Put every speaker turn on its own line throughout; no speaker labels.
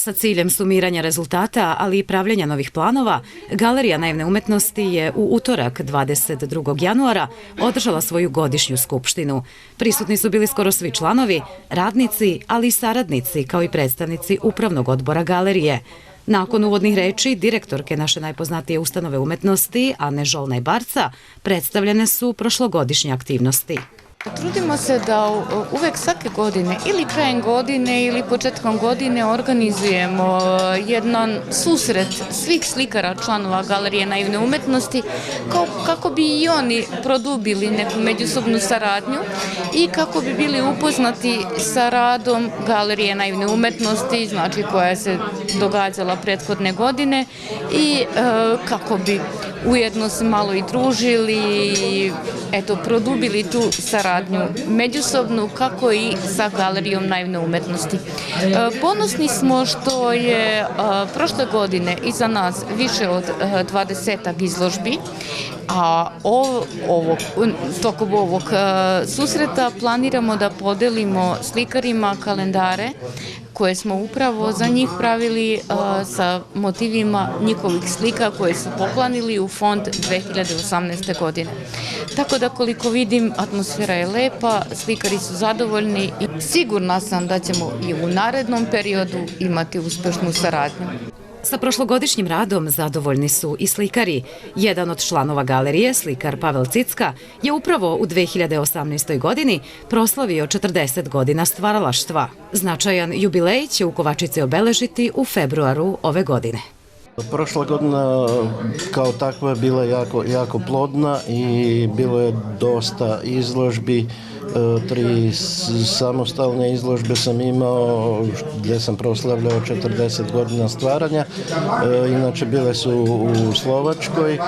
Sa ciljem sumiranja rezultata, ali i pravljenja novih planova, Galerija naivne umetnosti je u utorak 22. januara održala svoju godišnju skupštinu. Prisutni su bili skoro svi članovi, radnici, ali i saradnici, kao i predstavnici upravnog odbora galerije. Nakon uvodnih reči direktorke naše najpoznatije ustanove umetnosti, Ane Žolnaj-Barca, predstavljene su prošlogodišnje aktivnosti.
Trudimo se da uvek svake godine ili krajem godine ili početkom godine organizujemo jedan susret svih slikara članova Galerije naivne umetnosti kako bi i oni produbili neku međusobnu saradnju i kako bi bili upoznati sa radom Galerije naivne umetnosti, znači koja se događala prethodne godine i kako bi ujedno se malo i družili i produbili tu saradnju međusobnu kako i sa Galerijom naivne umetnosti. Ponosni smo što je prošle godine iza nas više od 20 izložbi, a tokom ovog susreta planiramo da podelimo slikarima kalendare koje smo upravo za njih pravili sa motivima njihovih slika koje su poklanili u fond 2018. godine. Tako da koliko vidim, atmosfera je lepa, slikari su zadovoljni i sigurna sam da ćemo i u narednom periodu imati uspešnu saradnju.
Sa prošlogodišnjim radom zadovoljni su i slikari. Jedan od članova galerije, slikar Pavel Cicka, je upravo u 2018. godini proslavio 40 godina stvaralaštva. Značajan jubilej će u Kovačici obeležiti u februaru ove godine.
Prošla godina kao takva je bila jako plodna i bilo je dosta izložbi. 3 samostalne izložbe sam imao gdje sam proslavljao 40 godina stvaranja. Inače bile su u Slovačkoj,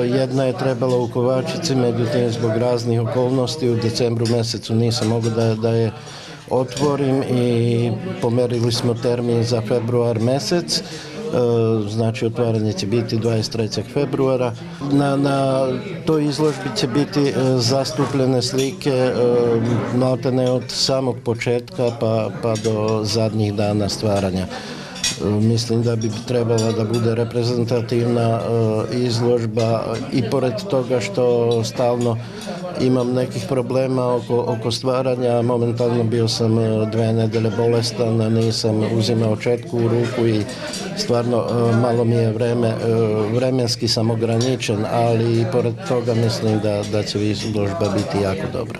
jedna je trebala u Kovačici, međutim zbog raznih okolnosti u decembru mjesecu nisam mogao da je otvorim i pomerili smo termin za februar mjesec. Znači otvaranje će biti 23. februara. Na toj izložbi će biti zastupljene slike maltene od samog početka pa do zadnjih dana stvaranja. Mislim da bi trebala da bude reprezentativna izložba i pored toga što stalno imam nekih problema oko stvaranja. Momentalno bio sam 2 nedelje bolestan, nisam uzimao četku u ruku i stvarno malo mi je vremenski sam ograničen, ali i pored toga mislim da će izložba biti jako dobra.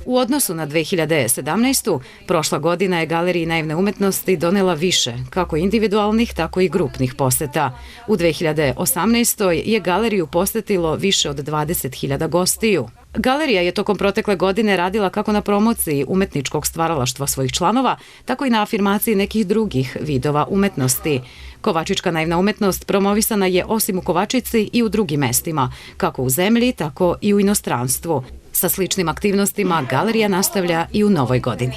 U odnosu na 2017. prošla godina je Galeriji naivne umetnosti donela više, kako individualnih, tako i grupnih poseta. U 2018. je galeriju posetilo više od 20.000 gostiju. Galerija je tokom protekle godine radila kako na promociji umetničkog stvaralaštva svojih članova, tako i na afirmaciji nekih drugih vidova umetnosti. Kovačička naivna umetnost promovisana je osim u Kovačici i u drugim mestima, kako u zemlji, tako i u inostranstvu. Sa sličnim aktivnostima galerija nastavlja i u novoj godini.